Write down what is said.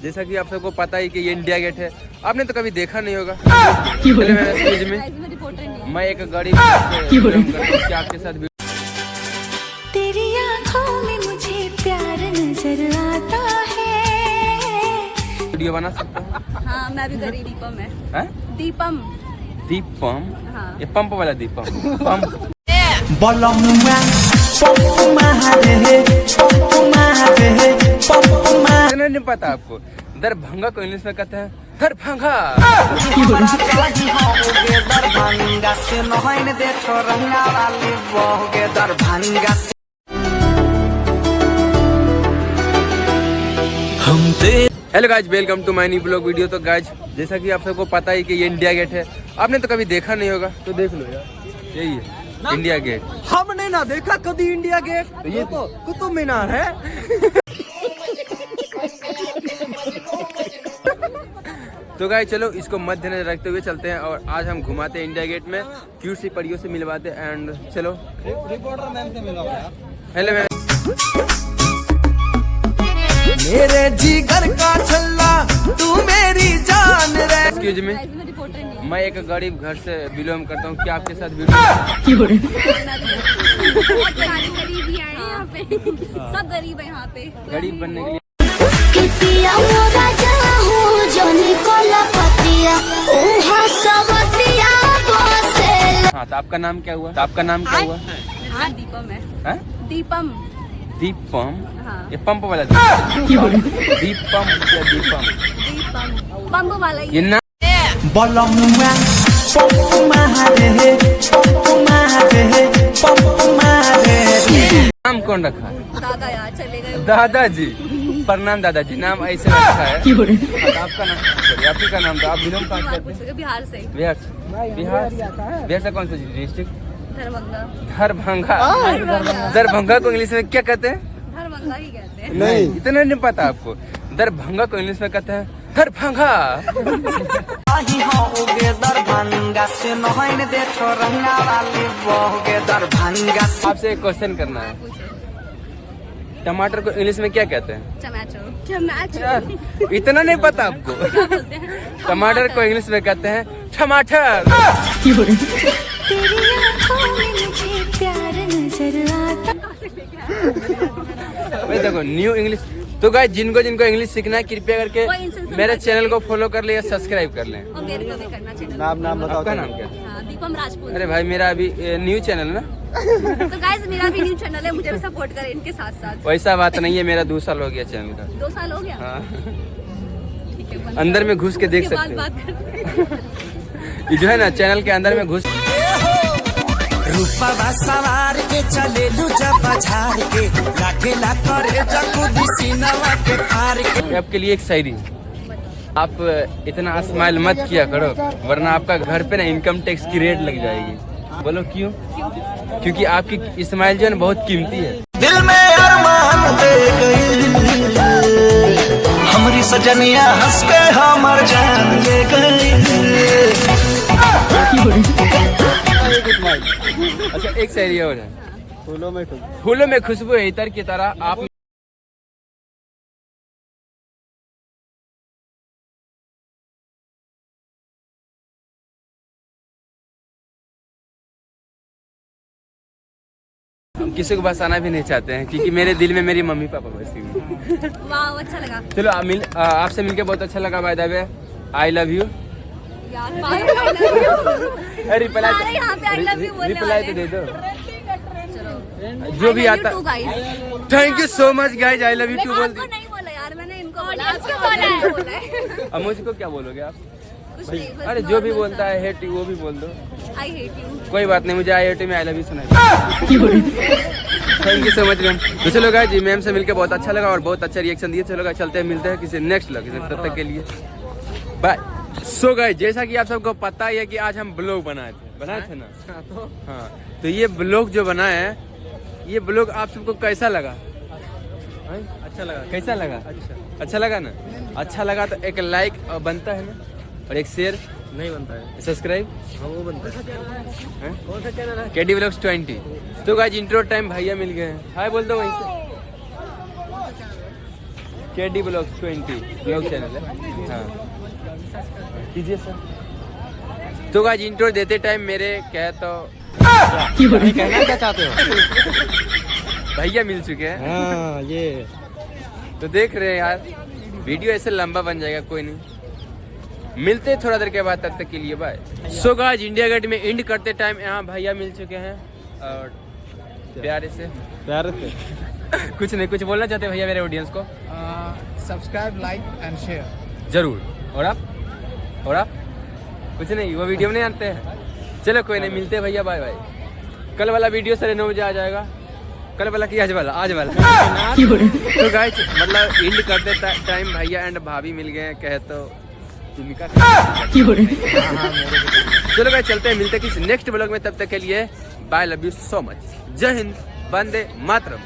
जैसा कि आप सबको पता ही कि ये इंडिया गेट है, आपने तो कभी देखा नहीं होगा। मैं एक गाड़ी आपके साथ तेरी आँखों में मुझे प्यार नजर आता है। वीडियो बना सकता हूँ। हाँ मैं भी करी दीपम है। दीपम हाँ। ये पंप वाला दीपम पंप। नहीं पता आपको, दरभंगा को इंग्लिश में कहते हैं Darbhanga. Hello guys, welcome to my new blog video. तो गाइज जैसा कि आप सबको पता ही कि ये इंडिया गेट है, आपने तो कभी देखा नहीं होगा, तो देख लो यार, यही है इंडिया गेट। हमने ना देखा कभी इंडिया गेट, तो ये तो कुतुब मीनार है। तो गाइस चलो इसको मध्य नजर रखते हुए चलते हैं और आज हम घुमाते हैं इंडिया गेट में, क्यूट सी परियों से मिलवाते हैं। एंड चलो रिपोर्टर मैम से मिलो यार। Hello ma'am. मेरे जिगर का छल्ला तू मेरी जान रे। एक्सक्यूज मी, रिपोर्टर नहीं मैं एक गरीब घर से बिलोंग करता हूँ, क्या आपके साथ वीडियो? गरीब ही आए यहाँ पे, सब गरीब है यहाँ पे। गरीब बनने के लिए हाँ, तो आपका नाम क्या हुआ? हाँ, दीपम है। हाँ? दीपम दीपम हाँ। ये पंप वाला दीपम या दीपम दीपम पंप वाला ये ना नाम कौन रखा है? दादा यार चले गए। दादाजी, प्रणाम दादाजी, नाम ऐसे रखा है। आपका नाम, आपकी का नाम था, आप बिलोंग कहाँ करते हैं? बिहार से। बिहार से कौन सा डिस्ट्रिक्ट? दरभंगा। दरभंगा को इंग्लिश में क्या कहते हैं? दरभंगा ही कहते हैं। नहीं, इतना नहीं पता आपको। दरभंगा को इंग्लिश में कहते हैं दरभंगा। आपसे एक क्वेश्चन करना है, टमाटर को इंग्लिश में क्या कहते हैं? टमाटो। इतना नहीं पता आपको? टमाटर को इंग्लिश में कहते हैं टमाटर। भाई देखो न्यू इंग्लिश। तो गाइस जिनको इंग्लिश सीखना है कृपया करके मेरे चैनल को फॉलो कर ले या सब्सक्राइब कर लें। और मेरे को भी करना चाहिए। नाम बताओ। आपका नाम क्या है? हाँ, दीपम राजपूत। अरे भाई मेरा अभी न्यू चैनल ना, तो गाइस मेरा भी न्यू चैनल है, मुझे भी सपोर्ट करें इनके साथ साथ। वैसा बात नहीं है, मेरा 2 साल हो गया चैनल का। 2 साल हो गया। हाँ। ठीक है, अंदर में घुस के देख उसके बाद सकते बात करते हैं। हो। ये जो है ना चैनल के अंदर में घुस रूपा सवार के चले लुचा बाजार के लागेला करे जकुदी सीनावा के पार के। आपके लिए एक शायरी, आप इतना स्माइल मत किया करो वरना आपका घर पे ना इनकम टैक्स की रेट लग जाएगी। बोलो क्यों? क्योंकि आपकी स्माइल जो है ना बहुत कीमती है। दिल में अरमान दे गई हमारी सजनिया हंस के हमर जान ले गई। अच्छा एक शायरी और है, फूलों में खुशबू है इतर की तरह आप हम किसी को बसाना भी नहीं चाहते हैं क्योंकि मेरे दिल में मेरी मम्मी पापा बसी हुई। वाह अच्छा लगा। चलो आपसे मिलके बहुत अच्छा लगा। By the way I love you. यार रिप्लाई सारे यहाँ पे I love you बोलने रिप्लाई तो वाले। दे दो चलो जो भी आता। Thank you so much guys, I love you too बोल आपको नहीं बोला यार, मैंने इनको बोला है। अब मुझको क्या बोलोगे आप? कुछ नहीं, बस अरे जो भी normal बोलता है हेट यू वो भी बोल दो। सा। I hate you। कोई बात नहीं, मुझे आई हेट में आई लव यू सुनाई। Thank you so much ma'am. तो चलो गाइज जी मैम से मिलकर बहुत अच्छा लगा और बहुत अच्छा रिएक्शन दिए। चलो गाइज चलते हैं, मिलते हैं किसी नेक्स्ट लग, तब तक के लिए बाय। सो गाइज जैसा कि आप सबको पता ही है कि आज हम ब्लॉग बनाए थे ना। हाँ तो ये ब्लॉग जो बनाए हैं, ये ब्लॉग आप सबको कैसा लगा? अच्छा लगा। कैसा लगा? अच्छा लगा ना? अच्छा लगा तो एक लाइक बनता है ना, और एक शेयर नहीं बनता है, सब्सक्राइब हाँ वो बनता है। कौन सा चैनल है? KD vlogs 20। तो गाइस इंट्रो टाइम भैया मिल गए हैं, हाय बोल दो वहीं से। केडी ब्लॉग 20 ब्लॉग चैनल है। हाँ कीजिए सर। तो गाइस इंट्रो देते टाइम मेरे कहे तो कहना क्या चाहते हो? भैया मिल चुके हैं। हाँ ये तो देख रहे हैं यार, वीडियो ऐसे लंबा बन जाएगा, कोई नहीं, मिलते हैं थोड़ा देर के बाद, तब तक के लिए bye. So guys India Gate में एंड करते टाइम यहाँ भैया मिल चुके हैं और प्यारे से कुछ नहीं, कुछ बोलना चाहते हैं भैया मेरे ऑडियंस को? सब्सक्राइब, लाइक एंड शेयर जरूर। और आप कुछ नहीं, वो वीडियो में नहीं आते हैं। चलो कोई नहीं, मिलते हैं भैया, बाय बाय। कल वाला वीडियो 9:30 बजे आ जाएगा। कल वाला कि आज वाला? तो गाइस मतलब एंड करते टाइम भैया एंड भाभी मिल गए, कहे तो इनका चलो गाइस चलते हैं, मिलते हैं किसी नेक्स्ट ब्लॉग में, तब तक के लिए bye, love you so much, जय हिंद, वंदे मातरम।